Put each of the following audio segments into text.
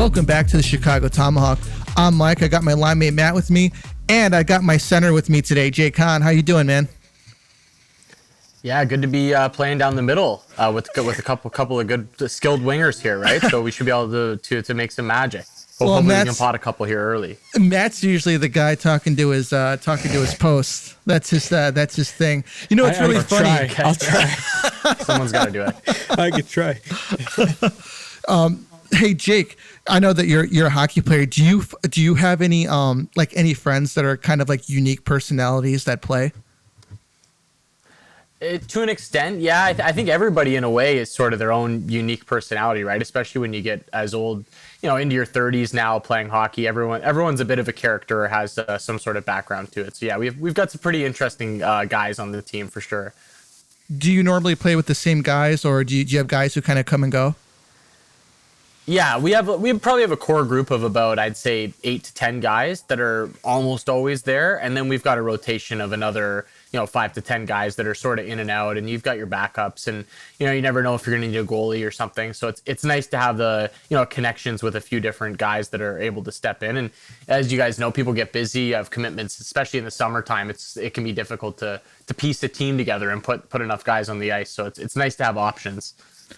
Welcome back to the Chicago Tomahawk. I'm Mike. I got my line mate Matt with me, and I got my center with me today, Jake Hahn. How you doing, man? Yeah, good to be playing down the middle with a couple of good skilled wingers here, right? So we should be able to make some magic. Hopefully we can pot a couple here early. Matt's usually the guy talking to his posts. That's his thing. You know, it's really funny. I'll try. Someone's got to do it. I could try. Hey Jake, I know that you're a hockey player. Do you have any any friends that are kind of like unique personalities that play? To an extent, yeah. I think everybody in a way is sort of their own unique personality, right? Especially when you get as old, into your 30s now playing hockey. Everyone's a bit of a character or has some sort of background to it. So yeah, we've got some pretty interesting guys on the team for sure. Do you normally play with the same guys, or do you have guys who kind of come and go? Yeah, we probably have a core group of about, I'd say, 8 to 10 guys that are almost always there, and then we've got a rotation of another 5 to 10 guys that are sort of in and out, and you've got your backups, and you never know if you're going to need a goalie or something. So it's nice to have the connections with a few different guys that are able to step in. And as you guys know, people get busy, have commitments, especially in the summertime. It can be difficult to piece a team together and put enough guys on the ice. So it's nice to have options.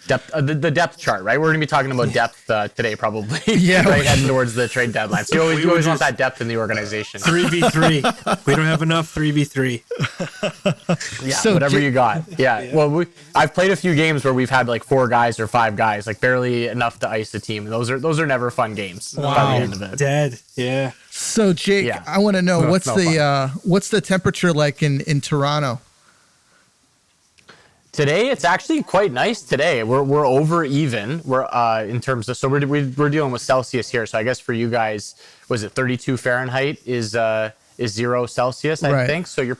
Depth, the depth chart, right? We're going to be talking about depth today, probably. Yeah, right, heading towards the trade deadline. So you always want that depth in the organization. 3v3. We don't have enough 3v3. Yeah, so whatever you got. Yeah. Well, I've played a few games where we've had like 4 guys or 5 guys, like barely enough to ice the team. Those are never fun games. Wow. By the end of it. Dead. Yeah. So Jake, I want to know what's the temperature like in Toronto? Today, it's actually quite nice today. We're over even. We're in terms of, so we're dealing with Celsius here. So I guess for you guys, was it 32 Fahrenheit is 0 Celsius, I think. So we're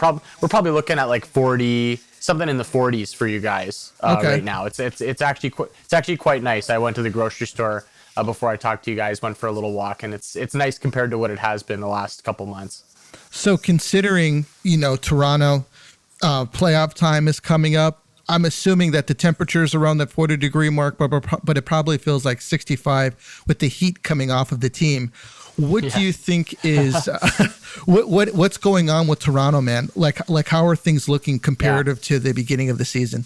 probably looking at like 40, something in the 40s for you guys right now. It's actually quite nice. I went to the grocery store before I talked to you guys, went for a little walk, and it's nice compared to what it has been the last couple months. So considering, Toronto playoff time is coming up, I'm assuming that the temperature's around that 40-degree mark, but it probably feels like 65 with the heat coming off of the team. What do you think is what's going on with Toronto, man? Like how are things looking comparative to the beginning of the season?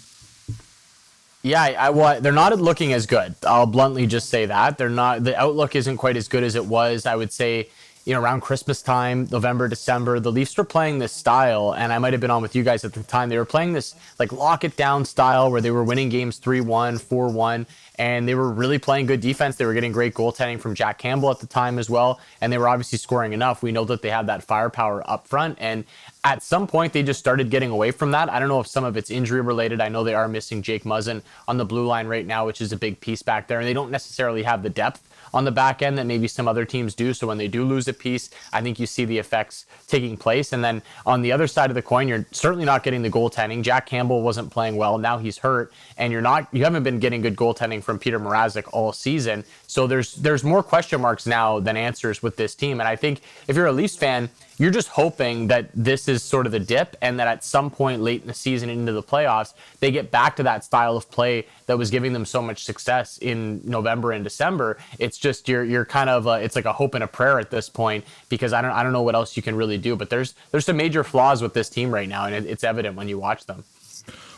Yeah, they're not looking as good. I'll bluntly just say that. They're not. The outlook isn't quite as good as it was, I would say. Around Christmas time, November, December, the Leafs were playing this style, and I might have been on with you guys at the time. They were playing this like lock it down style where they were winning games 3-1, 4-1, and they were really playing good defense. They were getting great goaltending from Jack Campbell at the time as well, and they were obviously scoring enough. We know that they had that firepower up front, and at some point they just started getting away from that. I don't know if some of it's injury related. I know they are missing Jake Muzzin on the blue line right now, which is a big piece back there, and they don't necessarily have the depth on the back end that maybe some other teams do. So when they do lose a piece, I think you see the effects taking place. And then on the other side of the coin, you're certainly not getting the goaltending. Jack Campbell wasn't playing well. Now he's hurt, and you haven't been getting good goaltending from Peter Mrazek all season. So there's more question marks now than answers with this team. And I think if you're a Leafs fan, you're just hoping that this is sort of the dip, and that at some point late in the season into the playoffs, they get back to that style of play that was giving them so much success in November and December. It's just you're kind of it's like a hope and a prayer at this point, because I don't know what else you can really do. But there's some major flaws with this team right now, and it's evident when you watch them.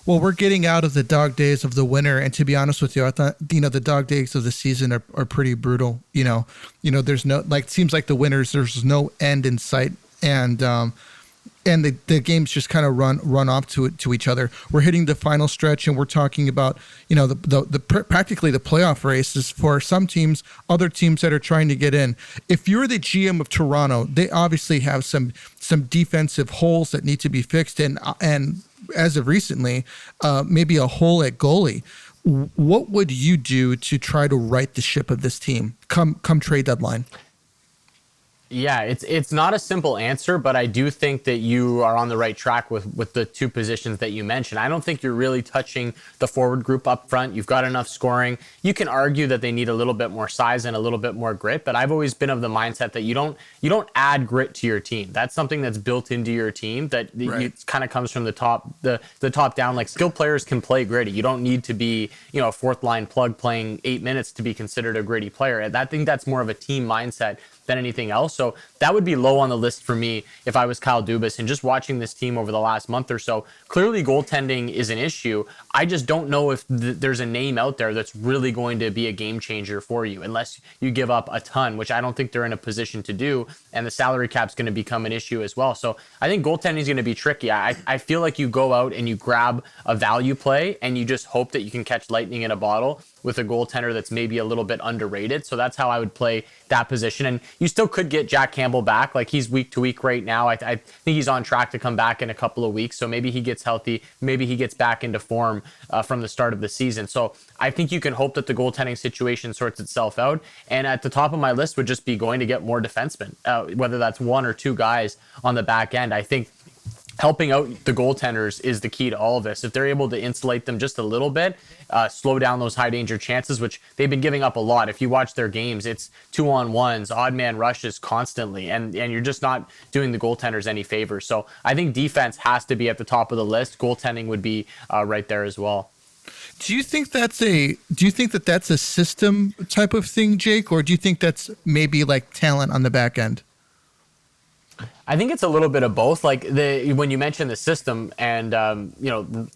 Well, we're getting out of the dog days of the winter, and to be honest with you, I thought the dog days of the season are pretty brutal. There's no it seems like the winters, there's no end in sight. And the games just kind of run off to each other. We're hitting the final stretch, and we're talking about the practically the playoff races for some teams, other teams that are trying to get in. If you're the GM of Toronto, they obviously have some defensive holes that need to be fixed, and as of recently, maybe a hole at goalie. What would you do to try to right the ship of this team come trade deadline? Yeah, it's not a simple answer, but I do think that you are on the right track with the two positions that you mentioned. I don't think you're really touching the forward group up front. You've got enough scoring. You can argue that they need a little bit more size and a little bit more grit, but I've always been of the mindset that you don't add grit to your team. That's something that's built into your team that it kind of comes from the top down. Like, skilled players can play gritty. You don't need to be, a fourth line plug playing 8 minutes to be considered a gritty player. And I think that's more of a team mindset than anything else. So that would be low on the list for me if I was Kyle Dubas. And just watching this team over the last month or so, clearly goaltending is an issue. I just don't know if there's a name out there that's really going to be a game changer for you, unless you give up a ton, which I don't think they're in a position to do. And the salary cap's going to become an issue as well. So I think goaltending is going to be tricky. I feel like you go out and you grab a value play and you just hope that you can catch lightning in a bottle with a goaltender that's maybe a little bit underrated. So that's how I would play that position. And you still could get Jack Campbell back. Like, he's week to week right now. I think he's on track to come back in a couple of weeks. So maybe he gets healthy. Maybe he gets back into form from the start of the season. So I think you can hope that the goaltending situation sorts itself out. And at the top of my list would just be going to get more defensemen, whether that's one or two guys on the back end. I think helping out the goaltenders is the key to all of this. If they're able to insulate them just a little bit, slow down those high danger chances, which they've been giving up a lot. If you watch their games, it's 2-on-1s, odd man rushes constantly, and you're just not doing the goaltenders any favors. So I think defense has to be at the top of the list. Goaltending would be right there as well. Do you think that's a system type of thing, Jake, or do you think that's maybe like talent on the back end? I think it's a little bit of both. Like, when you mentioned the system and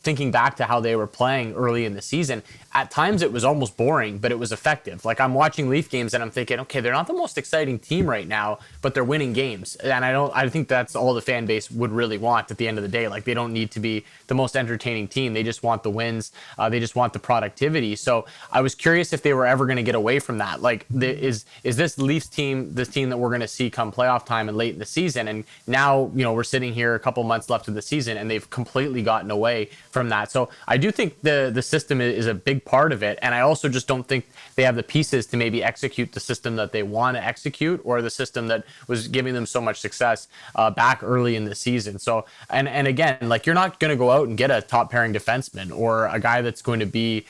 thinking back to how they were playing early in the season, at times it was almost boring, but it was effective. Like, I'm watching Leaf games and I'm thinking, okay, they're not the most exciting team right now, but they're winning games. And I think that's all the fan base would really want at the end of the day. Like, they don't need to be the most entertaining team. They just want the wins. They just want the productivity. So I was curious if they were ever going to get away from that. Like, is this Leafs team this team that we're going to see come playoff time and late in the season? And now, we're sitting here a couple months left of the season and they've completely gotten away from that. So I do think the system is a big part of it. And I also just don't think they have the pieces to maybe execute the system that they want to execute, or the system that was giving them so much success back early in the season. So, and again, like, you're not going to go out and get a top pairing defenseman or a guy that's going to be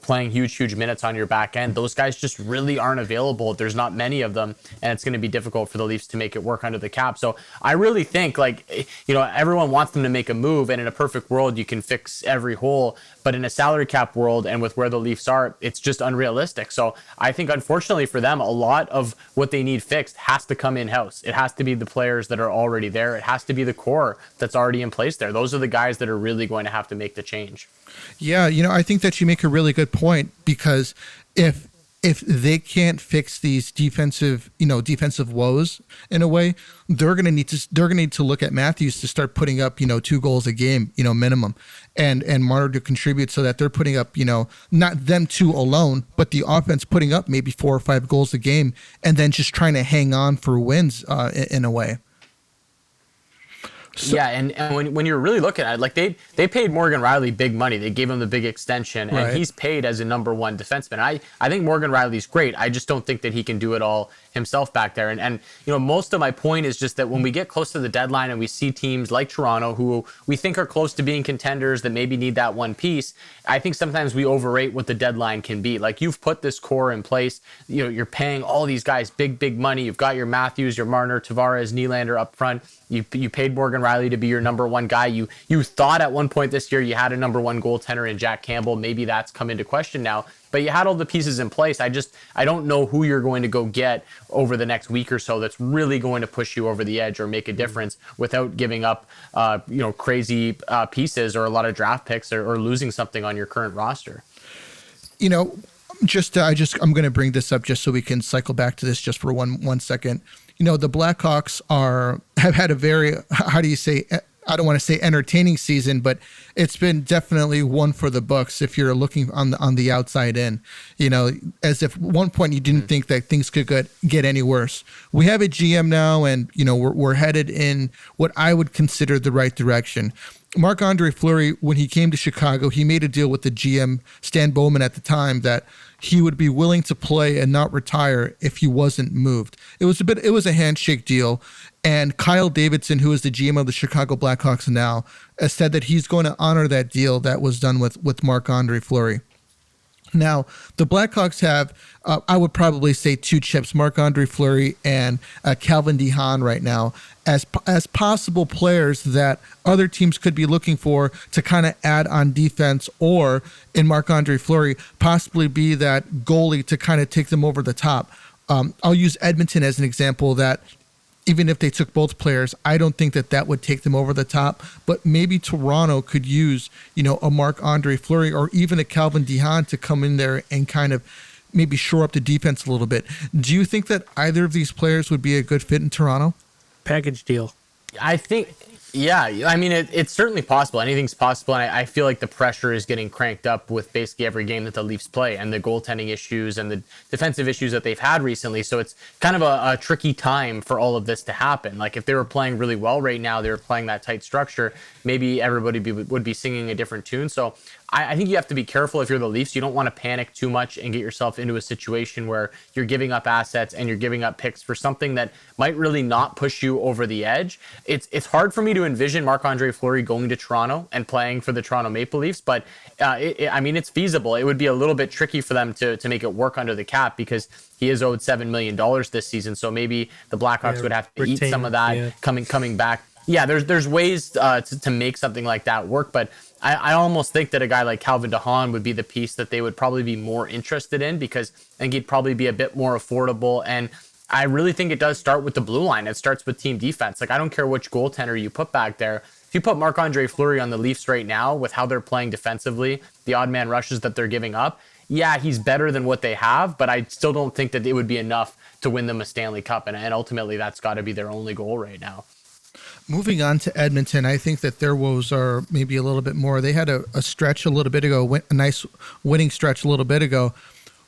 playing huge minutes on your back end. Those guys just really aren't available. There's not many of them, and it's going to be difficult for the Leafs to make it work under the cap. So I really think, like, everyone wants them to make a move, and in a perfect world, you can fix every hole. But in a salary cap world and with where the Leafs are, it's just unrealistic. So I think, unfortunately for them, a lot of what they need fixed has to come in-house. It has to be the players that are already there. It has to be the core that's already in place there. Those are the guys that are really going to have to make the change. Yeah, I think that you make a really good point, because if they can't fix these defensive woes in a way, they're going to need to look at Matthews to start putting up 2 goals a game, minimum, and Marner to contribute, so that they're putting up not them two alone, but the offense putting up maybe 4 or 5 goals a game, and then just trying to hang on for wins in a way. So, yeah, and when you're really looking at it, like, they paid Morgan Rielly big money. They gave him the big extension, and he's paid as a number one defenseman. I think Morgan Rielly's great. I just don't think that he can do it all himself back there. And most of my point is just that when we get close to the deadline and we see teams like Toronto, who we think are close to being contenders, that maybe need that one piece, I think sometimes we overrate what the deadline can be. Like, you've put this core in place. You're paying all these guys big money. You've got your Matthews, your Marner, Tavares, Nylander up front. You paid Morgan Rielly to be your number one guy. You thought at one point this year you had a number one goaltender in Jack Campbell. Maybe that's come into question now. But you had all the pieces in place. I don't know who you're going to go get over the next week or so that's really going to push you over the edge or make a difference without giving up crazy pieces or a lot of draft picks or losing something on your current roster. I'm going to bring this up just so we can cycle back to this just for one second. The Blackhawks have had a very, I don't want to say entertaining season, but it's been definitely one for the books if you're looking on the outside in, as if at one point you didn't think that things could get any worse. We have a GM now, and we're headed in what I would consider the right direction. Marc-Andre Fleury, when he came to Chicago, he made a deal with the GM, Stan Bowman, at the time, that he would be willing to play and not retire if he wasn't moved. It was a handshake deal. And Kyle Davidson, who is the GM of the Chicago Blackhawks now, has said that he's going to honor that deal that was done with Marc-Andre Fleury. Now, the Blackhawks have, I would probably say, two chips, Marc-Andre Fleury and Calvin DeHaan right now, as possible players that other teams could be looking for to kind of add on defense, or in Marc-Andre Fleury, possibly be that goalie to kind of take them over the top. I'll use Edmonton as an example that even if they took both players, I don't think that would take them over the top. But maybe Toronto could use, a Marc-Andre Fleury or even a Calvin DeHaan to come in there and kind of maybe shore up the defense a little bit. Do you think that either of these players would be a good fit in Toronto? Package deal. I think, yeah. I mean, it's certainly possible. Anything's possible. And I feel like the pressure is getting cranked up with basically every game that the Leafs play, and the goaltending issues and the defensive issues that they've had recently. So it's kind of a tricky time for all of this to happen. Like, if they were playing really well right now, they were playing that tight structure, maybe everybody would be singing a different tune. So I think you have to be careful if you're the Leafs. You don't want to panic too much and get yourself into a situation where you're giving up assets and you're giving up picks for something that might really not push you over the edge. It's hard for me to envision Marc-Andre Fleury going to Toronto and playing for the Toronto Maple Leafs, but it's feasible. It would be a little bit tricky for them to make it work under the cap, because he is owed $7 million this season. So maybe the Blackhawks would have to eat some of that coming back. Yeah, there's ways to make something like that work, but I almost think that a guy like Calvin DeHaan would be the piece that they would probably be more interested in, because I think he'd probably be a bit more affordable. And I really think it does start with the blue line. It starts with team defense. Like, I don't care which goaltender you put back there. If you put Marc-Andre Fleury on the Leafs right now with how they're playing defensively, the odd man rushes that they're giving up, yeah, he's better than what they have, but I still don't think that it would be enough to win them a Stanley Cup. And ultimately, that's got to be their only goal right now. Moving on to Edmonton, I think that their woes are maybe a little bit more. They had a stretch a little bit ago, a nice winning stretch a little bit ago.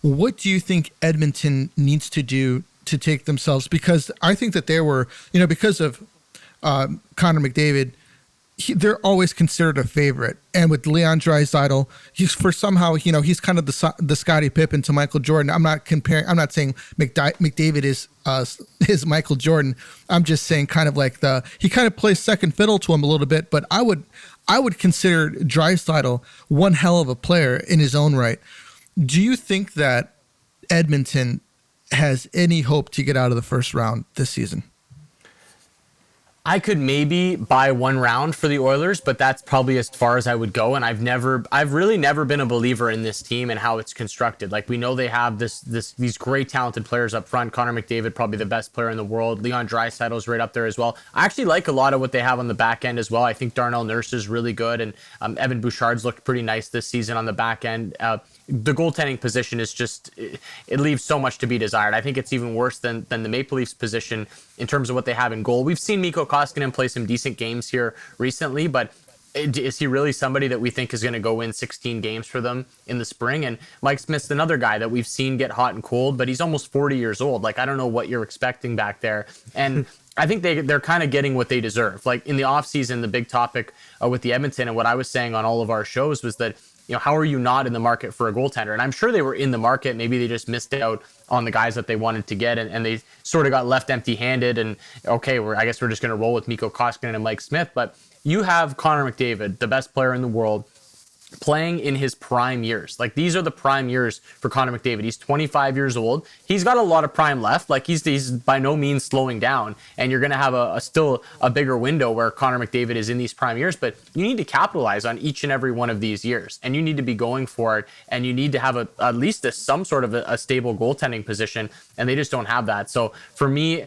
What do you think Edmonton needs to do to take themselves? Because I think that they were, because of Connor McDavid, they're always considered a favorite. And with Leon Draisaitl, he's kind of the Scottie Pippen to Michael Jordan. I'm not saying McDavid is Michael Jordan. I'm just saying kind of like he kind of plays second fiddle to him a little bit, but I would consider Draisaitl one hell of a player in his own right. Do you think that Edmonton has any hope to get out of the first round this season? I could maybe buy one round for the Oilers, but that's probably as far as I would go. And I've really never been a believer in this team and how it's constructed. Like, we know they have these great talented players up front. Connor McDavid, probably the best player in the world. Leon Draisaitl's right up there as well. I actually like a lot of what they have on the back end as well. I think Darnell Nurse is really good, and Evan Bouchard's looked pretty nice this season on the back end. The goaltending position is just, it leaves so much to be desired. I think it's even worse than the Maple Leafs position in terms of what they have in goal. We've seen Miko Koskinen play some decent games here recently, but is he really somebody that we think is going to go win 16 games for them in the spring? And Mike Smith's another guy that we've seen get hot and cold, but he's almost 40 years old. Like, I don't know what you're expecting back there. And I think they're kind of getting what they deserve. Like, in the offseason, the big topic with the Edmonton, and what I was saying on all of our shows, was that, how are you not in the market for a goaltender? And I'm sure they were in the market. Maybe they just missed out on the guys that they wanted to get, and they sort of got left empty-handed. And okay, I guess we're just going to roll with Miko Koskinen and Mike Smith. But you have Connor McDavid, the best player in the world, playing in his prime years. Like, these are the prime years for Connor McDavid. He's 25 years old. He's got a lot of prime left. Like, he's by no means slowing down. And you're going to have still a bigger window where Connor McDavid is in these prime years. But you need to capitalize on each and every one of these years. And you need to be going for it. And you need to have at least some sort of a stable goaltending position. And they just don't have that. So for me,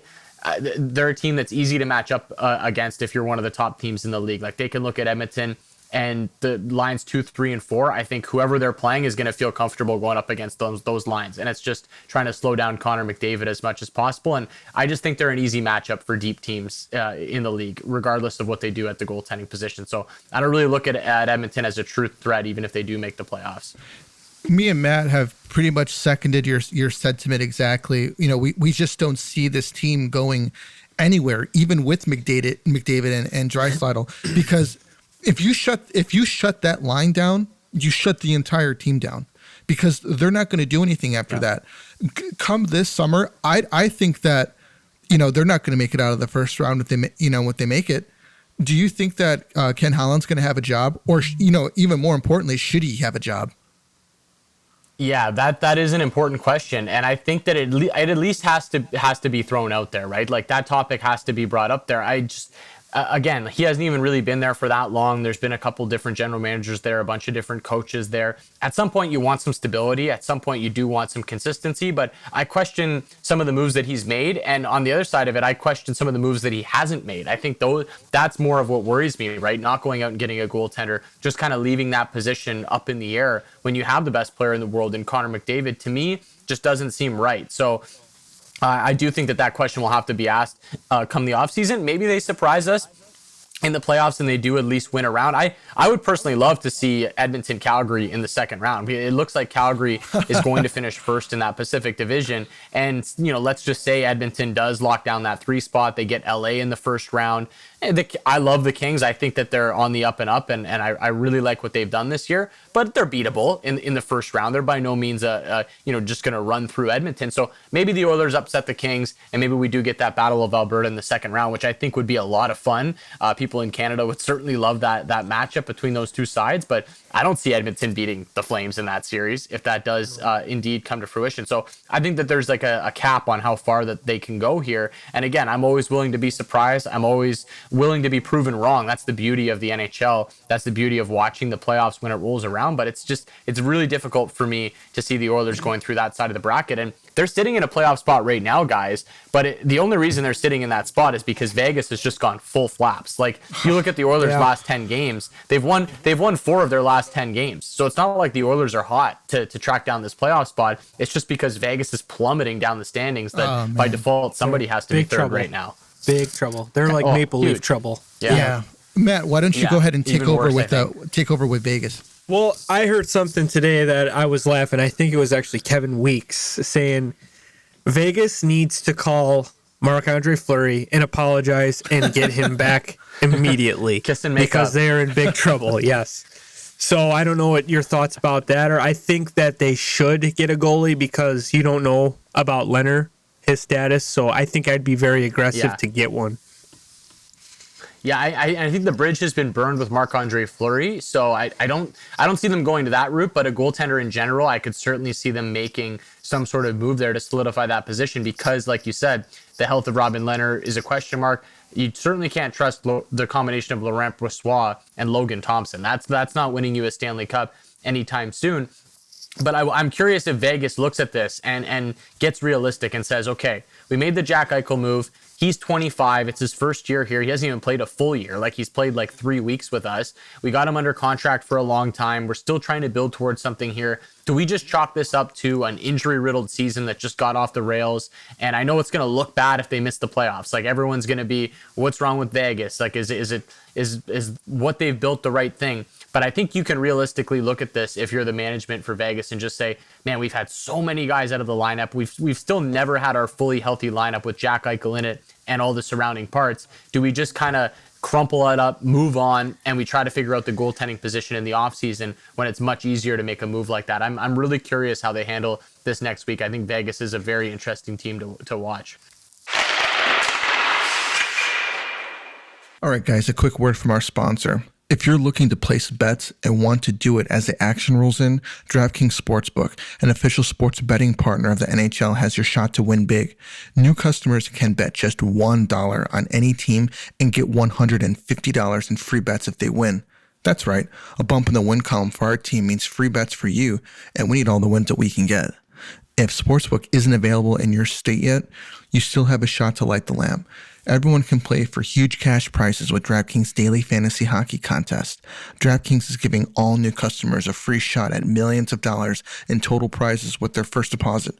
they're a team that's easy to match up against if you're one of the top teams in the league. Like, they can look at Edmonton and the lines 2, 3, and 4. I think whoever they're playing is going to feel comfortable going up against those lines. And it's just trying to slow down Connor McDavid as much as possible. And I just think they're an easy matchup for deep teams in the league, regardless of what they do at the goaltending position. So I don't really look at Edmonton as a true threat, even if they do make the playoffs. Me and Matt have pretty much seconded your sentiment exactly. We just don't see this team going anywhere, even with McDavid and Draisaitl, because if you shut that line down, you shut the entire team down, because they're not going to do anything after that. Come this summer, I think that, they're not going to make it out of the first round if they make it. Do you think that Ken Holland's going to have a job, or even more importantly, should he have a job? Yeah, that is an important question, and I think that it at least has to be thrown out there, right? Like, that topic has to be brought up there. I just again, he hasn't even really been there for that long. There's been a couple different general managers there, a bunch of different coaches there. At some point, you want some stability. At some point, you do want some consistency. But I question some of the moves that he's made, and on the other side of it, I question some of the moves that he hasn't made. I think that's more of what worries me, right? Not going out and getting a goaltender, just kind of leaving that position up in the air when you have the best player in the world in Connor McDavid. To me, just doesn't seem right. So I do think that question will have to be asked come the offseason. Maybe they surprise us in the playoffs and they do at least win a round. I would personally love to see Edmonton Calgary in the second round. It looks like Calgary is going to finish first in that Pacific Division. And, let's just say Edmonton does lock down that 3 spot. They get LA in the first round. I love the Kings. I think that they're on the up and up, and I really like what they've done this year. But they're beatable in the first round. They're by no means just going to run through Edmonton. So maybe the Oilers upset the Kings, and maybe we do get that Battle of Alberta in the second round, which I think would be a lot of fun. People in Canada would certainly love that matchup between those two sides. But I don't see Edmonton beating the Flames in that series if that does indeed come to fruition. So I think that there's like a cap on how far that they can go here. And again, I'm always willing to be surprised. I'm always willing to be proven wrong. That's the beauty of the NHL. That's the beauty of watching the playoffs when it rolls around. But it's really difficult for me to see the Oilers going through that side of the bracket. And they're sitting in a playoff spot right now, guys. But the only reason they're sitting in that spot is because Vegas has just gone full flaps. Like, if you look at the Oilers' last 10 games, they've won 4 of their last 10 games. So it's not like the Oilers are hot to track down this playoff spot. It's just because Vegas is plummeting down the standings that by default somebody has to be third right now. Big trouble. They're like Maple Leaf trouble. Yeah. Matt, why don't you go ahead and take over with Vegas? Well, I heard something today that I was laughing. I think it was actually Kevin Weeks saying Vegas needs to call Marc-Andre Fleury and apologize and get him back immediately. Kiss and make because up. they're in big trouble. Yes. So I don't know what your thoughts about that are. I think that they should get a goalie because you don't know about Leonard, his status. So I think I'd be very aggressive to get one. Yeah, I think the bridge has been burned with Marc-Andre Fleury, so I don't see them going to that route. But a goaltender in general, I could certainly see them making some sort of move there to solidify that position because, like you said, the health of Robin Leonard is a question mark. You certainly can't trust the combination of Laurent Brossoit and Logan Thompson. That's not winning you a Stanley Cup anytime soon. But I'm curious if Vegas looks at this and gets realistic and says, okay, we made the Jack Eichel move. He's 25. It's his first year here. He hasn't even played a full year. Like, he's played like 3 weeks with us. We got him under contract for a long time. We're still trying to build towards something here. Do we just chalk this up to an injury-riddled season that just got off the rails? And I know it's going to look bad if they miss the playoffs. Like, everyone's going to be, what's wrong with Vegas? Like, is what they've built the right thing? But I think you can realistically look at this if you're the management for Vegas and just say, man, we've had so many guys out of the lineup. We've still never had our fully healthy lineup with Jack Eichel in it and all the surrounding parts. Do we just kind of crumple it up, move on, and we try to figure out the goaltending position in the offseason when it's much easier to make a move like that? I'm really curious how they handle this next week. I think Vegas is a very interesting team to watch. All right, guys, a quick word from our sponsor. If you're looking to place bets and want to do it as the action rolls in, DraftKings Sportsbook, an official sports betting partner of the NHL, has your shot to win big. New customers can bet just $1 on any team and get $150 in free bets if they win. That's right, a bump in the win column for our team means free bets for you, and we need all the wins that we can get. If Sportsbook isn't available in your state yet, you still have a shot to light the lamp. Everyone can play for huge cash prizes with DraftKings Daily Fantasy Hockey Contest. DraftKings is giving all new customers a free shot at millions of dollars in total prizes with their first deposit.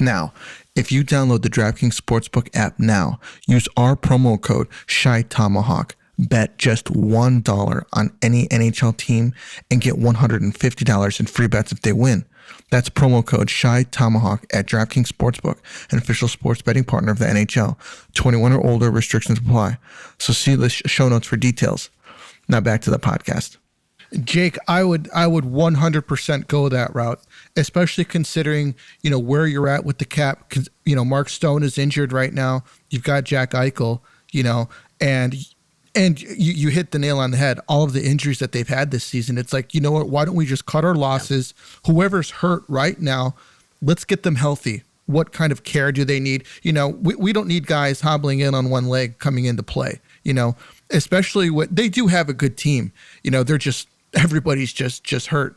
Now, if you download the DraftKings Sportsbook app now, use our promo code ShyTomahawk, bet just $1 on any NHL team, and get $150 in free bets if they win. That's promo code ShyTomahawk at DraftKings Sportsbook, an official sports betting partner of the NHL. 21 or older, restrictions apply. So see the show notes for details. Now back to the podcast. Jake, I would 100% go that route, especially considering, where you're at with the cap. Mark Stone is injured right now. You've got Jack Eichel, and you hit the nail on the head. All of the injuries that they've had this season, it's like, you know what? Why don't we just cut our losses? Whoever's hurt right now, let's get them healthy. What kind of care do they need? We don't need guys hobbling in on one leg coming into play, especially what they do have a good team. They're just, everybody's just hurt.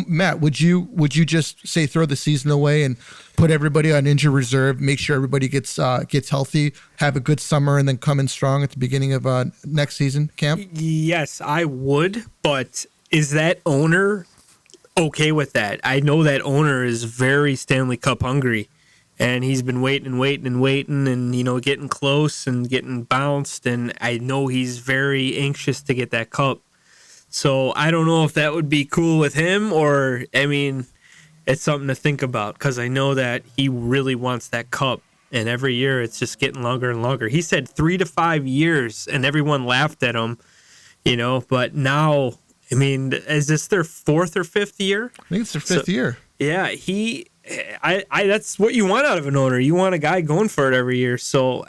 Matt, would you just say throw the season away and put everybody on injured reserve, make sure everybody gets healthy, have a good summer, and then come in strong at the beginning of next season camp? Yes, I would, but is that owner okay with that? I know that owner is very Stanley Cup hungry, and he's been waiting and getting close and getting bounced, and I know he's very anxious to get that cup. So I don't know if that would be cool with him, or, it's something to think about, because I know that he really wants that cup, and every year it's just getting longer and longer. He said 3 to 5 years, and everyone laughed at him, but now, is this their 4th or 5th year? I think it's their 5th year. Yeah, that's what you want out of an owner. You want a guy going for it every year. So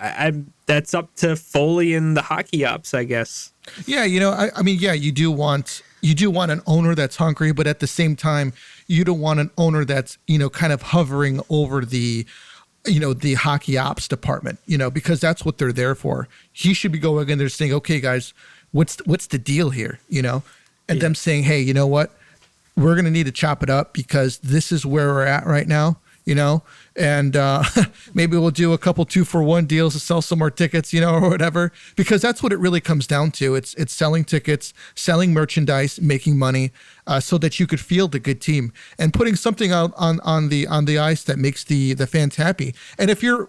that's up to Foley and the hockey ops, I guess. Yeah, you do want an owner that's hungry, but at the same time, you don't want an owner that's, kind of hovering over the hockey ops department, because that's what they're there for. He should be going in there saying, okay, guys, what's the deal here, and them saying, hey, you know what? We're going to need to chop it up because this is where we're at right now, and maybe we'll do a couple 2-for-1 deals to sell some more tickets, or whatever, because that's what it really comes down to. It's selling tickets, selling merchandise, making money, so that you could field a good team and putting something out on the ice that makes the fans happy. And if you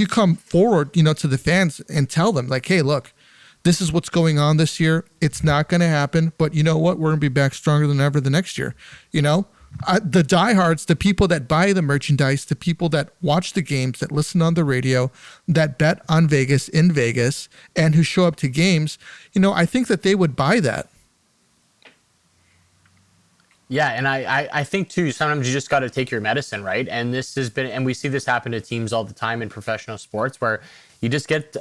come forward, to the fans and tell them like, hey, look, this is what's going on this year. It's not going to happen, but you know what? We're going to be back stronger than ever the next year. The diehards, the people that buy the merchandise, the people that watch the games, that listen on the radio, that bet on Vegas in Vegas, and who show up to games, I think that they would buy that. Yeah, and I think too, sometimes you just got to take your medicine, right? And we see this happen to teams all the time in professional sports where you just get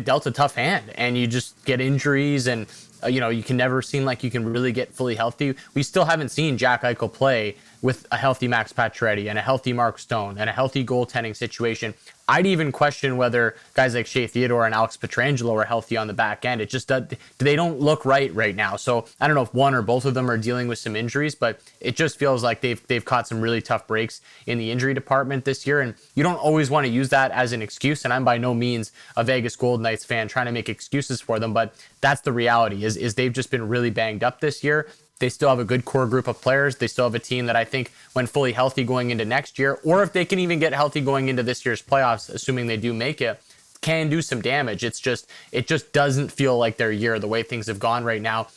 dealt a tough hand and you just get injuries and you can never seem like you can really get fully healthy. We still haven't seen Jack Eichel play with a healthy Max Pacioretty and a healthy Mark Stone and a healthy goaltending situation. I'd even question whether guys like Shea Theodore and Alex Pietrangelo are healthy on the back end. It just they don't look right now. So I don't know if one or both of them are dealing with some injuries, but it just feels like they've caught some really tough breaks in the injury department this year. And you don't always want to use that as an excuse. And I'm by no means a Vegas Golden Knights fan trying to make excuses for them, but that's the reality is they've just been really banged up this year. They still have a good core group of players. They still have a team that I think when fully healthy going into next year, or if they can even get healthy going into this year's playoffs, assuming they do make it, can do some damage. It just doesn't feel like their year the way things have gone right now.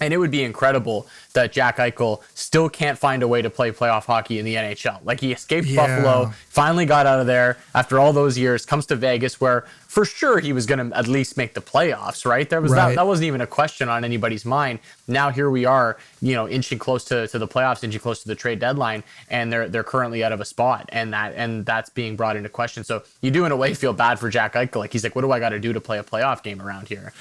And it would be incredible that Jack Eichel still can't find a way to play playoff hockey in the NHL. Like he escaped Buffalo, finally got out of there after all those years, comes to Vegas where for sure he was going to at least make the playoffs, right? That wasn't even a question on anybody's mind. Now here we are, inching close to the playoffs, inching close to the trade deadline, and they're currently out of a spot, and that's being brought into question. So you do in a way feel bad for Jack Eichel. Like he's like, what do I got to do to play a playoff game around here?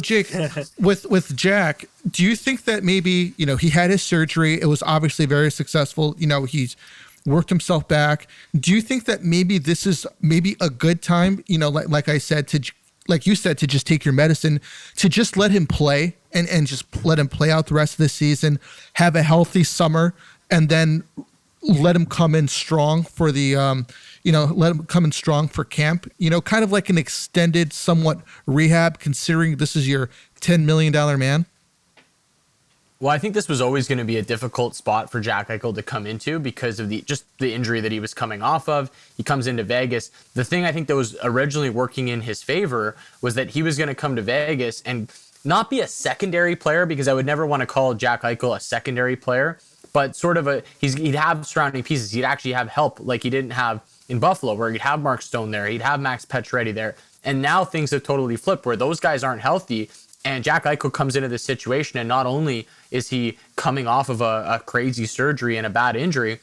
Jake, with Jack, do you think that maybe, he had his surgery, it was obviously very successful, he's worked himself back. Do you think that maybe this is maybe a good time, like I said, like you said, to just take your medicine, to just let him play and just let him play out the rest of the season, have a healthy summer, and then let him come in strong for the, let him come in strong for camp, kind of like an extended somewhat rehab, considering this is your $10 million man? Well, I think this was always going to be a difficult spot for Jack Eichel to come into because of the injury that he was coming off of. He comes into Vegas. The thing I think that was originally working in his favor was that he was going to come to Vegas and not be a secondary player, because I would never want to call Jack Eichel a secondary player, but sort of he'd have surrounding pieces. He'd actually have help like he didn't have in Buffalo, where he'd have Mark Stone there. He'd have Max Pacioretty there. And now things have totally flipped where those guys aren't healthy. And Jack Eichel comes into this situation, and not only is he coming off of a crazy surgery and a bad injury,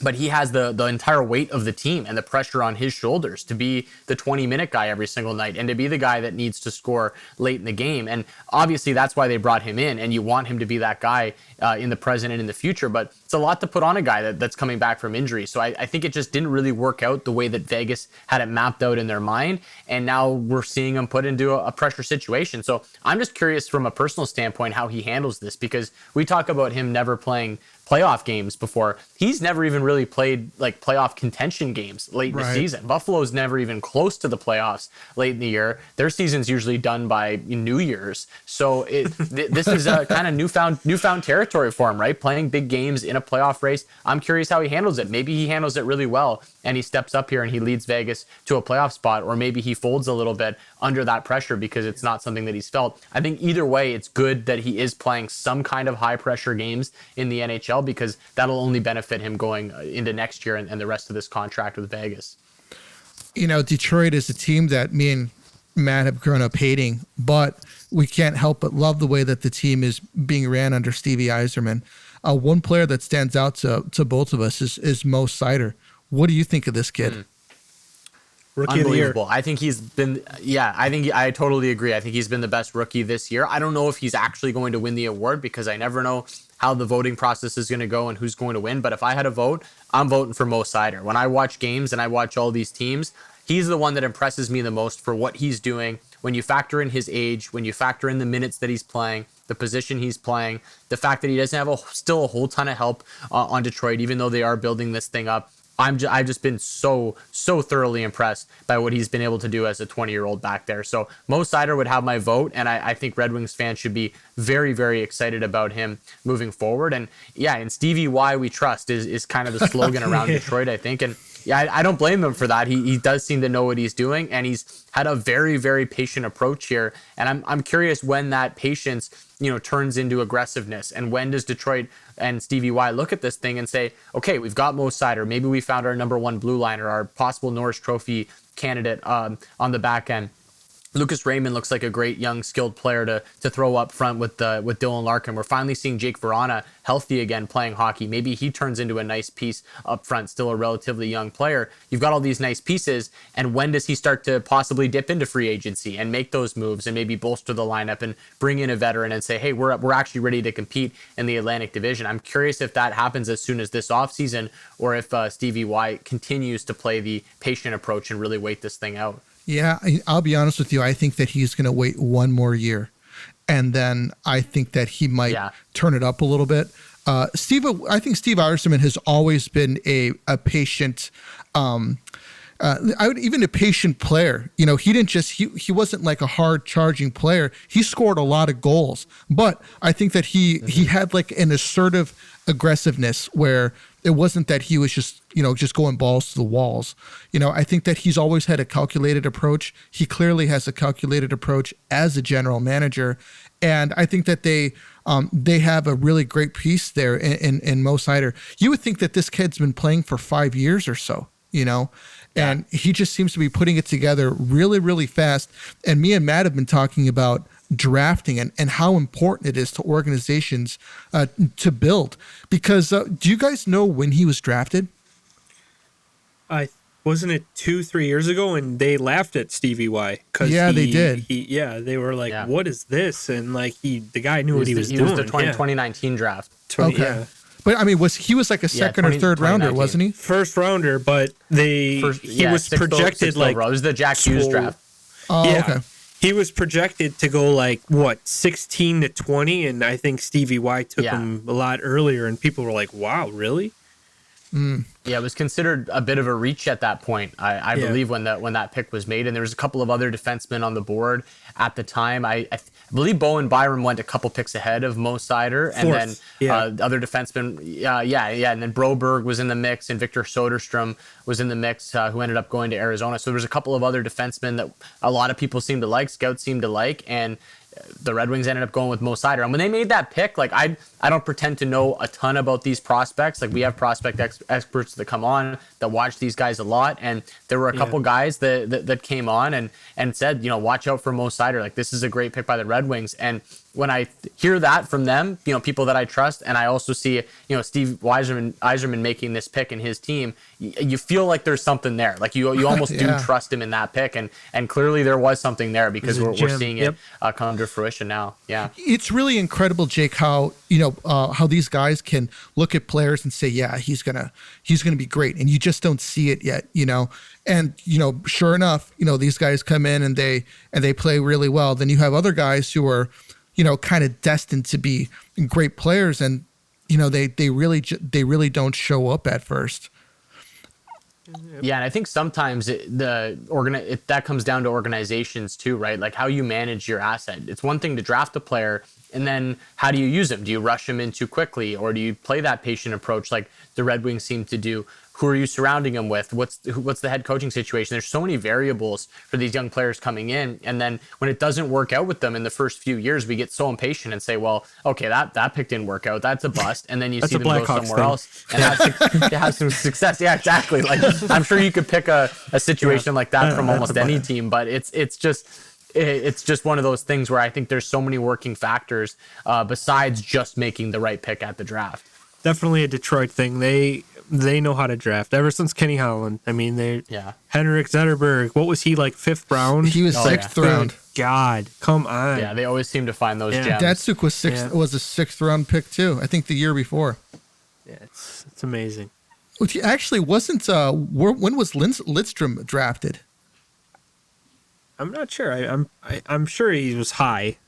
but he has the entire weight of the team and the pressure on his shoulders to be the 20-minute guy every single night and to be the guy that needs to score late in the game. And obviously that's why they brought him in, and you want him to be that guy in the present and in the future. But it's a lot to put on a guy that's coming back from injury. So I think it just didn't really work out the way that Vegas had it mapped out in their mind. And now we're seeing him put into a pressure situation. So I'm just curious from a personal standpoint how he handles this, because we talk about him never playing playoff games before. He's never even really played like playoff contention games late in the season. Buffalo's never even close to the playoffs late in the year. Their season's usually done by New Year's. So this is a kind of newfound territory for him, right? Playing big games in a playoff race. I'm curious how he handles it. Maybe he handles it really well and he steps up here and he leads Vegas to a playoff spot, or maybe he folds a little bit under that pressure because it's not something that he's felt. I think either way, it's good that he is playing some kind of high pressure games in the NHL, because that'll only benefit him going into next year and the rest of this contract with Vegas. You know, Detroit is a team that me and Matt have grown up hating, but we can't help but love the way that the team is being ran under Stevie Yzerman. One player that stands out to both of us is Mo Seider. What do you think of this kid? Rookie of the year. I think he's been, I totally agree. I think he's been the best rookie this year. I don't know if he's actually going to win the award, because I never know how the voting process is going to go and who's going to win. But if I had a vote, I'm voting for Mo Seider. When I watch games and I watch all these teams, he's the one that impresses me the most for what he's doing. When you factor in his age, when you factor in the minutes that he's playing, the position he's playing, the fact that he doesn't have still a whole ton of help on Detroit, even though they are building this thing up. I've just been so thoroughly impressed by what he's been able to do as a 20-year-old back there. So Mo Seider would have my vote, and I think Red Wings fans should be very, very excited about him moving forward. And yeah, and Stevie Y we trust is kind of the slogan around Detroit, I think. And yeah, I don't blame him for that. He does seem to know what he's doing, and he's had a very, very patient approach here. And I'm curious when that patience, turns into aggressiveness, and when does Detroit and Stevie Y look at this thing and say, okay, we've got Mo Seider. Maybe we found our number one blue liner, our possible Norris Trophy candidate on the back end. Lucas Raymond looks like a great young skilled player to throw up front with Dylan Larkin. We're finally seeing Jake Verana healthy again playing hockey. Maybe he turns into a nice piece up front, still a relatively young player. You've got all these nice pieces, and when does he start to possibly dip into free agency and make those moves and maybe bolster the lineup and bring in a veteran and say, hey, we're actually ready to compete in the Atlantic Division? I'm curious if that happens as soon as this offseason, or if Stevie Y continues to play the patient approach and really wait this thing out. Yeah, I'll be honest with you. I think that he's going to wait one more year, and then I think that he might turn it up a little bit. I think Steve Yzerman has always been a patient, even a patient player. He didn't just he wasn't like a hard charging player. He scored a lot of goals, but I think that he had like an assertive aggressiveness where it wasn't that he was just going balls to the walls. I think that he's always had a calculated approach. He clearly has a calculated approach as a general manager, and I think that they have a really great piece there in Mo Seider. You would think that this kid's been playing for 5 years or so, and he just seems to be putting it together really, really fast. And me and Matt have been talking about drafting and how important it is to organizations to build. Because do you guys know when he was drafted? Wasn't it 2-3 years ago, and they laughed at Stevie Y? They did. They were like, "What is this?" And like the guy knew what he was doing. He was the 2019 draft. Okay. Yeah. But I mean, he was like a second or third rounder, wasn't he? First rounder, but he was projected like it was the Jack Hughes draft. Oh, okay. He was projected to go like 16 to 20, and I think Stevie Y took him a lot earlier, and people were like, "Wow, really?" Yeah, it was considered a bit of a reach at that point. I believe when that pick was made, and there was a couple of other defensemen on the board at the time. I believe Bowen Byram went a couple picks ahead of Mo Seider, and then other defensemen, and then Broberg was in the mix, and Victor Soderstrom was in the mix, who ended up going to Arizona. So there was a couple of other defensemen that a lot of people seemed to like, scouts seemed to like, and the Red Wings ended up going with Mo Seider. And when they made that pick, like I don't pretend to know a ton about these prospects. Like we have prospect experts that come on that watch these guys a lot, and there were a couple guys that came on and said, watch out for Mo Seider. Like this is a great pick by the Red Wings. And when I hear that from them, people that I trust, and I also see, Steve Yzerman making this pick in his team, you feel like there's something there. Like you almost do trust him in that pick, and clearly there was something there because we're seeing it come to fruition now. Yeah, it's really incredible, Jake, how how these guys can look at players and say, yeah, he's gonna be great, and you just don't see it yet, And sure enough, these guys come in and they play really well. Then you have other guys who are kind of destined to be great players, and they really don't show up at first. Yeah, and I think sometimes that comes down to organizations too, right? Like how you manage your asset. It's one thing to draft a player, and then how do you use him? Do you rush him in too quickly, or do you play that patient approach like the Red Wings seem to do? Who are you surrounding him with? What's the head coaching situation? There's so many variables for these young players coming in, and then when it doesn't work out with them in the first few years, we get so impatient and say, well, okay, that pick didn't work out. That's a bust. And then you see them go somewhere else and have some success. Yeah, exactly. Like I'm sure you could pick a situation like that from almost any team, but it's just one of those things where I think there's so many working factors besides just making the right pick at the draft. Definitely a Detroit thing. They know how to draft ever since Kenny Holland. I mean, Henrik Zetterberg. What was he like? 5th round? He was 6th round. God, come on. Yeah, they always seem to find those gems. Datsuk was was a 6th round pick too. I think the year before. Yeah, it's amazing. Which actually wasn't. When was Lidstrom drafted? I'm not sure. I'm sure he was high.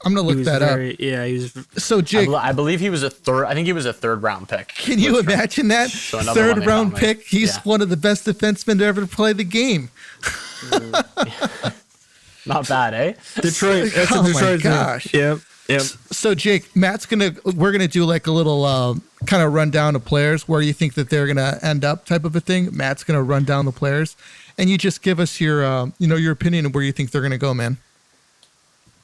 I'm gonna look that up. Yeah, he was. So Jake, I believe he was a third. I think he was a 3rd round pick. Can you imagine that? So 3rd round pick. He's one of the best defensemen to ever play the game. Not bad, eh? Detroit. That's oh my gosh. Yep. So Jake, we're gonna do like a little kind of rundown of players where you think that they're gonna end up type of a thing. Matt's gonna run down the players, and you just give us your your opinion of where you think they're gonna go, man.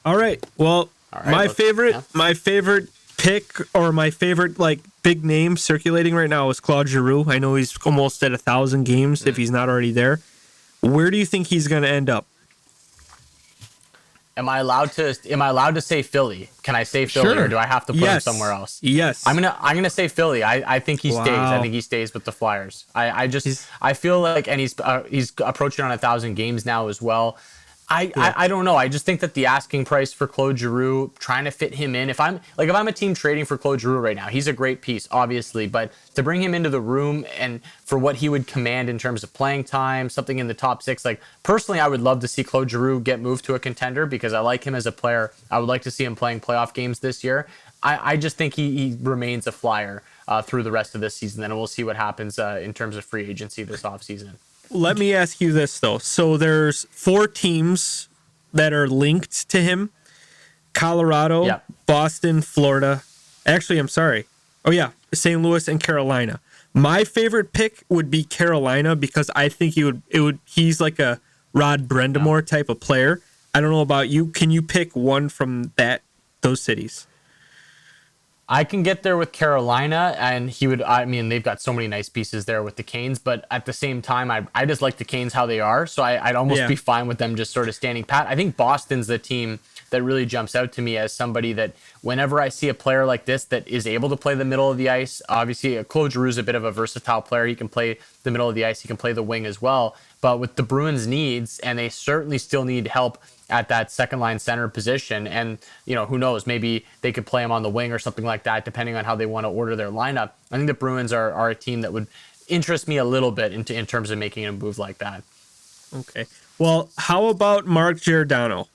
All right. Well, my favorite pick or my favorite like big name circulating right now is Claude Giroux. I know he's almost at 1,000 games if he's not already there. Where do you think he's going to end up? Am I allowed to say Philly? Can I say Philly, or do I have to put him somewhere else? Yes. I'm gonna say Philly. I think he stays. I think he stays with the Flyers. I feel like, and he's approaching on 1,000 games now as well. I don't know. I just think that the asking price for Claude Giroux, trying to fit him in, if I'm a team trading for Claude Giroux right now, he's a great piece, obviously, but to bring him into the room and for what he would command in terms of playing time, something in the top 6, like personally, I would love to see Claude Giroux get moved to a contender because I like him as a player. I would like to see him playing playoff games this year. I just think he remains a Flyer through the rest of this season, and we'll see what happens in terms of free agency this offseason. Let me ask you this, though. So there's 4 teams that are linked to him. Colorado, Boston, Florida. Actually, I'm sorry. Oh, yeah. St. Louis and Carolina. My favorite pick would be Carolina because I think he's like a Rod Brendamore type of player. I don't know about you. Can you pick one from those cities? I can get there with Carolina, and they've got so many nice pieces there with the Canes, but at the same time, I just like the Canes how they are, so I'd almost be fine with them just sort of standing pat. I think Boston's the team that really jumps out to me as somebody that whenever I see a player like this that is able to play the middle of the ice, obviously Claude Giroux is a bit of a versatile player. He can play the middle of the ice, he can play the wing as well, but with the Bruins' needs, and they certainly still need help at that second line center position. And, who knows, maybe they could play him on the wing or something like that, depending on how they want to order their lineup. I think the Bruins are a team that would interest me a little bit in terms of making a move like that. Okay. Well, how about Mark Giordano?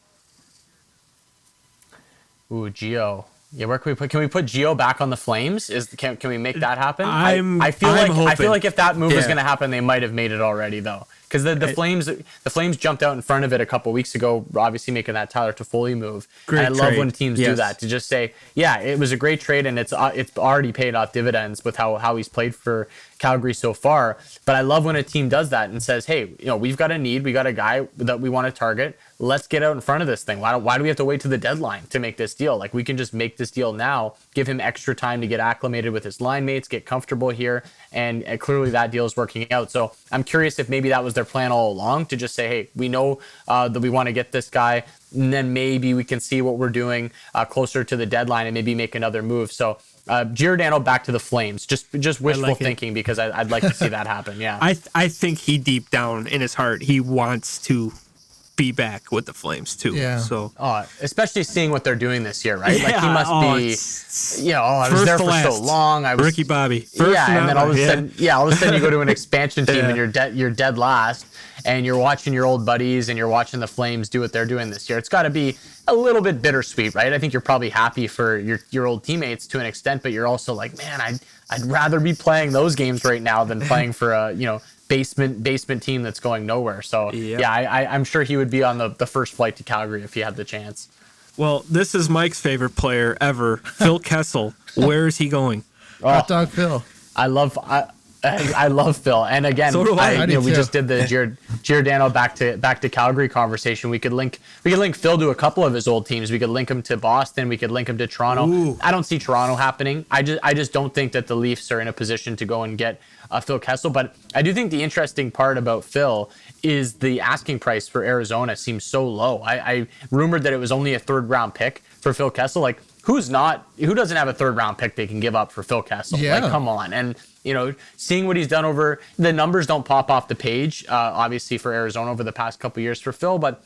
Ooh, Gio. Yeah, where can we put Gio back on the Flames? Can we make that happen? I feel like if that move was going to happen, they might have made it already though. Because the Flames jumped out in front of it a couple weeks ago, obviously making that Tyler Toffoli move. And I love when teams do that, to just say, yeah, it was a great trade and it's already paid off dividends with how he's played for Calgary so far. But I love when a team does that and says, hey, we've got a need, we got a guy that we want to target. let's get out in front of this thing. Why do we have to wait to the deadline to make this deal? Like, we can just make this deal now, give him extra time to get acclimated with his line mates, get comfortable here, and clearly that deal is working out. So I'm curious if maybe that was their plan all along, to just say, hey, we know that we want to get this guy, and then maybe we can see what we're doing closer to the deadline and maybe make another move. So Giordano back to the Flames. Just wishful thinking, because I'd like to see that happen. Yeah, I think he deep down in his heart, he wants to be back with the Flames too. Yeah. So especially seeing what they're doing this year, right? Yeah, Like, he must be, I was there for so long. I was Ricky Bobby. And then all of a sudden, you go to an expansion team and you're dead last, and you're watching your old buddies and you're watching the Flames do what they're doing this year. It's got to be a little bit bittersweet, right? I think you're probably happy for your old teammates to an extent, but you're also like, man, I'd rather be playing those games right now than playing for a basement team that's going nowhere. So I'm sure he would be on the first flight to Calgary if he had the chance. Well, this is Mike's favorite player ever, Phil Kessel. Where is he going? Hot dog Phil. I love Phil, and again, So do I. we just did the Giordano back to Calgary conversation. We could link Phil to a couple of his old teams. We could link him to Boston. We could link him to Toronto. Ooh. I don't see Toronto happening. I just don't think that the Leafs are in a position to go and get Phil Kessel. But I do think the interesting part about Phil is the asking price for Arizona seems so low. I rumored that it was only a third-round pick for Phil Kessel. Like, who doesn't have a third-round pick they can give up for Phil Kessel? Yeah. Like, come on. And seeing what he's done over, the numbers don't pop off the page, obviously, for Arizona over the past couple of years for Phil, but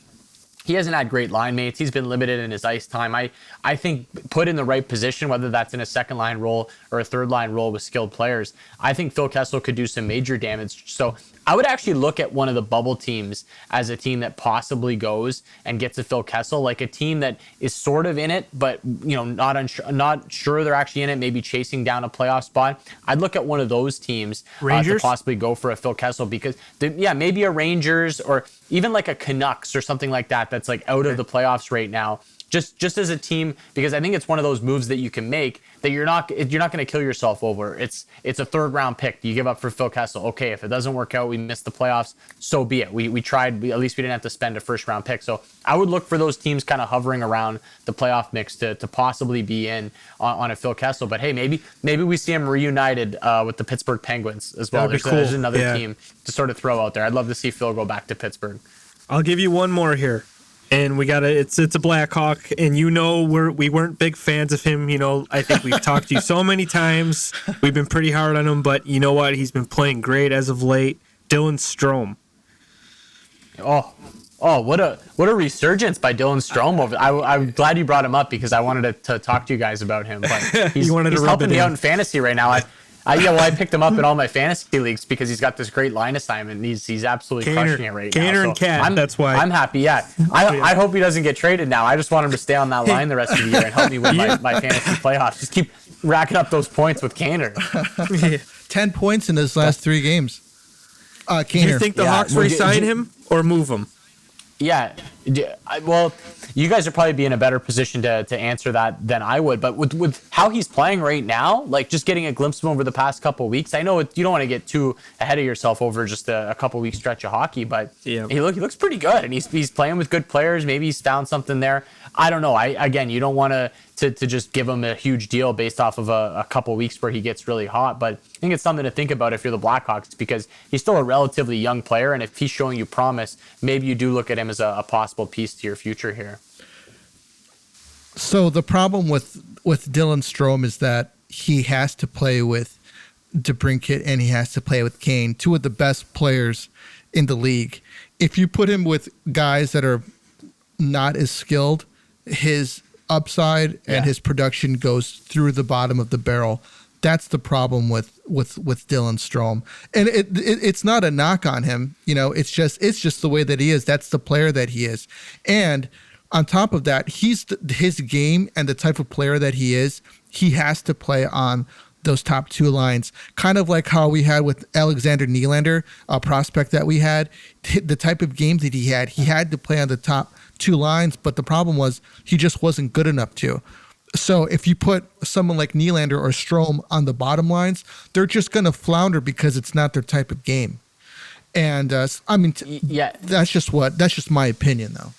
he hasn't had great line mates. He's been limited in his ice time. I think put in the right position, whether that's in a second line role or a third line role with skilled players, I think Phil Kessel could do some major damage. So I would actually look at one of the bubble teams as a team that possibly goes and gets a Phil Kessel, like a team that is sort of in it, but not sure they're actually in it, maybe chasing down a playoff spot. I'd look at one of those teams to possibly go for a Phil Kessel, because maybe a Rangers or even like a Canucks or something like that that's like out of the playoffs right now. Just as a team, because I think it's one of those moves that you can make that you're not going to kill yourself over. It's a third round pick you give up for Phil Kessel. Okay, if it doesn't work out, we missed the playoffs, so be it. We tried. At least we didn't have to spend a first round pick. So I would look for those teams kind of hovering around the playoff mix to possibly be in on a Phil Kessel. But hey, maybe we see him reunited with the Pittsburgh Penguins as well. There's another team to sort of throw out there. I'd love to see Phil go back to Pittsburgh. I'll give you one more here. And it's a Blackhawk, and we weren't big fans of him. I think we've talked to you so many times. We've been pretty hard on him, but you know what? He's been playing great as of late. Dylan Strome. Oh, what a resurgence by Dylan Strome. I'm glad you brought him up, because I wanted to talk to you guys about him. But he's helping me out in fantasy right now. I picked him up in all my fantasy leagues because he's got this great line assignment. He's absolutely crushing it right now. Kaner and Cat, that's why. I'm happy, yeah. I hope he doesn't get traded now. I just want him to stay on that line the rest of the year and help me win my fantasy playoffs. Just keep racking up those points with Kaner. 10 points in his last 3 games. Kaner. Do you think the Hawks re-sign him or move him? Yeah. Well, you guys are probably be in a better position to answer that than I would. But with how he's playing right now, like just getting a glimpse of him over the past couple of weeks, I know you don't want to get too ahead of yourself over just a couple week stretch of hockey, but he looks pretty good, and he's playing with good players. Maybe he's found something there. I don't know. You don't want to just give him a huge deal based off of a couple weeks where he gets really hot. But I think it's something to think about if you're the Blackhawks, because he's still a relatively young player, and if he's showing you promise, maybe you do look at him as a possible piece to your future here. So the problem with Dylan Strome is that he has to play with DeBrincat and he has to play with Kane, 2 of the best players in the league. If you put him with guys that are not as skilled, his upside and his production goes through the bottom of the barrel. That's the problem with Dylan Strome, and it's not a knock on him. It's just the way that he is. That's the player that he is, and on top of that, his game and the type of player that he is. He has to play on those top 2 lines, kind of like how we had with Alexander Nylander, a prospect that we had. The type of game that he had to play on the top 2 lines, but the problem was he just wasn't good enough to. So if you put someone like Nylander or Strome on the bottom lines, they're just going to flounder because it's not their type of game. And that's just my opinion, though.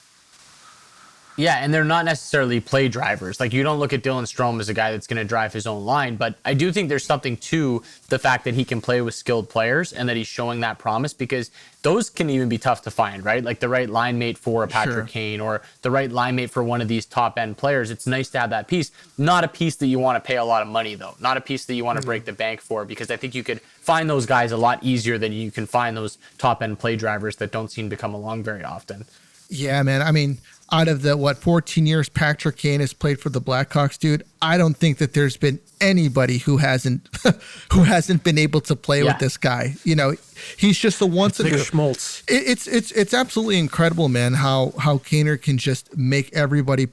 Yeah, and they're not necessarily play drivers. Like, you don't look at Dylan Strome as a guy that's going to drive his own line, but I do think there's something to the fact that he can play with skilled players and that he's showing that promise, because those can even be tough to find, right? Like the right line mate for a Patrick Kane or the right line mate for one of these top end players. It's nice to have that piece. Not a piece that you want to pay a lot of money, though. Not a piece that you want to break the bank for, because I think you could find those guys a lot easier than you can find those top end play drivers that don't seem to come along very often. Yeah, man. I mean, out of the 14 years Patrick Kane has played for the Blackhawks, dude, I don't think that there's been anybody who hasn't been able to play with this guy. You know, he's just the once in a schmaltz. It's absolutely incredible, man, how Kaner can just make everybody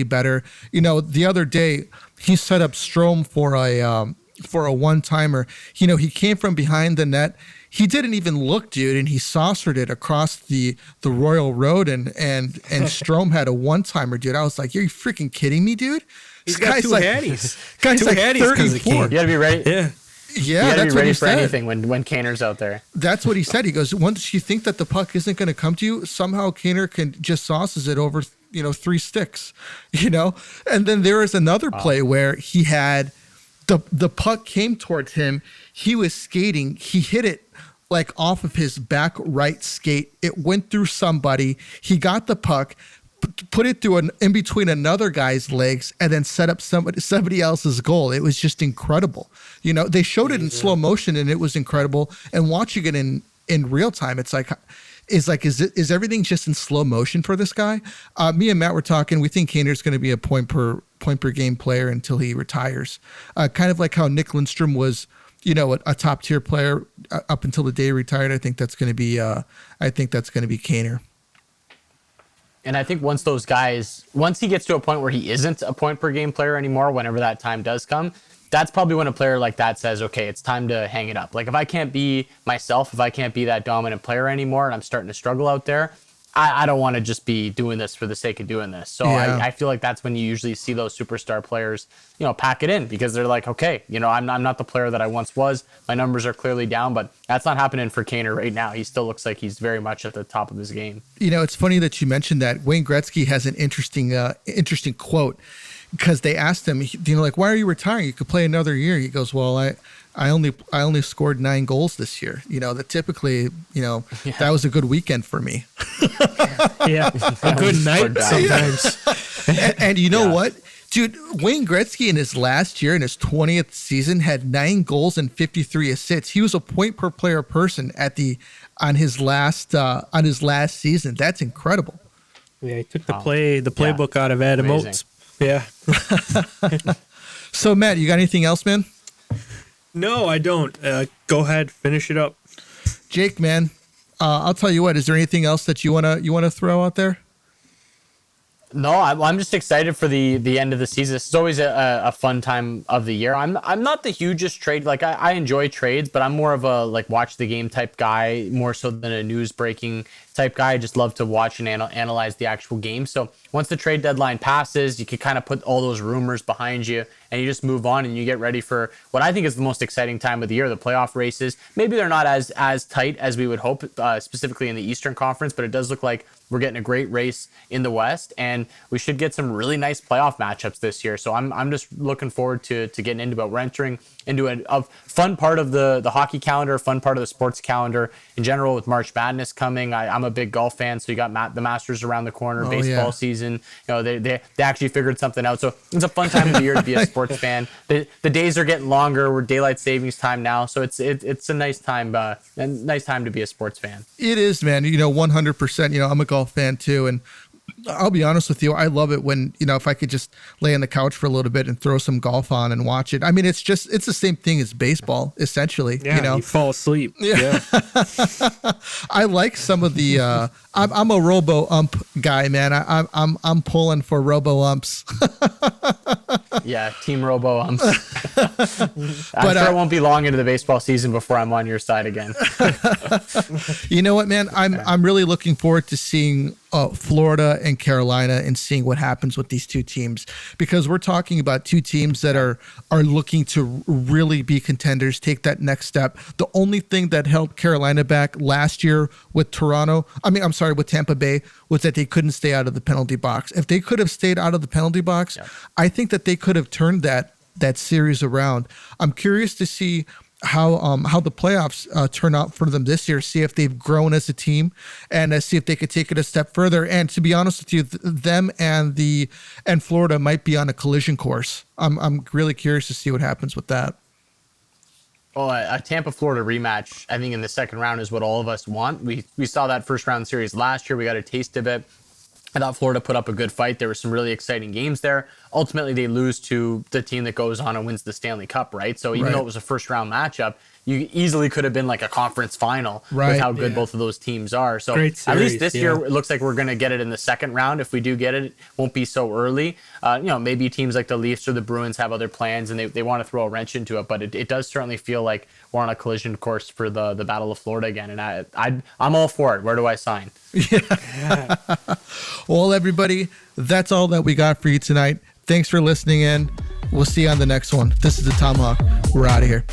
better. You know, the other day he set up Strome for a one-timer. You know, he came from behind the net. He didn't even look, dude, and he saucered it across the Royal Road, and Strome had a one-timer, dude. I was like, you're freaking kidding me, dude? He's got two hatties. Guy's two like hatties 34. You got to be ready. Yeah, You got to that's be ready what he for said. anything when Kaner's out there. That's what he said. He goes, once you think that the puck isn't going to come to you, somehow Kaner can just sauces it over, 3 sticks, And then there was another play where he had the puck came towards him. He was skating. He hit it like off of his back right skate. It went through somebody. He got the puck, put it through in between another guy's legs, and then set up somebody else's goal. It was just incredible. They showed it in slow motion, and it was incredible. And watching it in real time, is everything just in slow motion for this guy? Me and Matt were talking. We think Kaner's going to be a point per game player until he retires. Kind of like how Nick Lindstrom was, a top tier player up until the day he retired. I think that's going to be Kaner. And I think once he gets to a point where he isn't a point per game player anymore, whenever that time does come, that's probably when a player like that says, okay, it's time to hang it up. Like, if I can't be myself, if I can't be that dominant player anymore, and I'm starting to struggle out there, I don't want to just be doing this for the sake of doing this. So yeah. I feel like that's when you usually see those superstar players, pack it in, because they're like, okay, I'm not the player that I once was. My numbers are clearly down, but that's not happening for Kaner right now. He still looks like he's very much at the top of his game. It's funny that you mentioned that. Wayne Gretzky has an interesting quote, because they asked him, like, why are you retiring? You could play another year. He goes, well, I only scored 9 goals this year. That typically, that was a good weekend for me. Yeah, a good night sometimes. And you know what, dude? Wayne Gretzky in his last year, in his 20th season, had 9 goals and 53 assists. He was a point per player person on his last season. That's incredible. Yeah, he took the playbook out of Adam Oates. Yeah. So Matt, you got anything else, man? No, I don't. Go ahead, finish it up. Jake, man, I'll tell you what. Is there anything else that you wanna throw out there? No, I'm just excited for the end of the season. It's always a fun time of the year. I'm not the hugest trade. Like, I enjoy trades, but I'm more of a watch the game type guy, more so than a news breaking type guy. I just love to watch and analyze the actual game. So once the trade deadline passes, you can kind of put all those rumors behind you, and you just move on and you get ready for what I think is the most exciting time of the year, the playoff races. Maybe they're not as tight as we would hope, specifically in the Eastern Conference, but it does look like we're getting a great race in the West, and we should get some really nice playoff matchups this year. So I'm just looking forward to getting into it. We're entering into a fun part of the hockey calendar, fun part of the sports calendar in general, with March Madness coming. I'm a big golf fan, so you got the Masters around the corner, baseball season. They actually figured something out. So it's a fun time of the year to be a sports fan. The days are getting longer. We're daylight savings time now, so it's a nice time to be a sports fan. It is, man. 100%. I'm a golf fan too, and I'll be honest with you, I love it when, if I could just lay on the couch for a little bit and throw some golf on and watch it. I mean, it's the same thing as baseball, essentially. Yeah, you fall asleep. Yeah. I like some of the, I'm a robo ump guy, man. I'm pulling for robo umps. Yeah, team robo umps. I'm sure it won't be long into the baseball season before I'm on your side again. You know what, man? I'm really looking forward to seeing Florida and Carolina and seeing what happens with these two teams, because we're talking about two teams that are looking to really be contenders, take that next step. The only thing that held Carolina back last year with with Tampa Bay, was that they couldn't stay out of the penalty box. If they could have stayed out of the penalty box, I think that they could have turned that series around. I'm curious to see how the playoffs turn out for them this year, see if they've grown as a team, and see if they could take it a step further. And to be honest with you, them and Florida might be on a collision course. I'm really curious to see what happens with that. Well, a Tampa-Florida rematch, I think, in the second round is what all of us want. We saw that first round series last year. We got a taste of it. I thought Florida put up a good fight. There were some really exciting games there. Ultimately, they lose to the team that goes on and wins the Stanley Cup, right? So even though it was a first-round matchup, you easily could have been like a conference final with how good both of those teams are. So series, at least this year, it looks like we're going to get it in the second round. If we do get it, it won't be so early. Maybe teams like the Leafs or the Bruins have other plans and they want to throw a wrench into it. But it does certainly feel like we're on a collision course for the Battle of Florida again. And I'm all for it. Where do I sign? Yeah. Well, everybody, that's all that we got for you tonight. Thanks for listening in. We'll see you on the next one. This is the Tomahawk. We're out of here.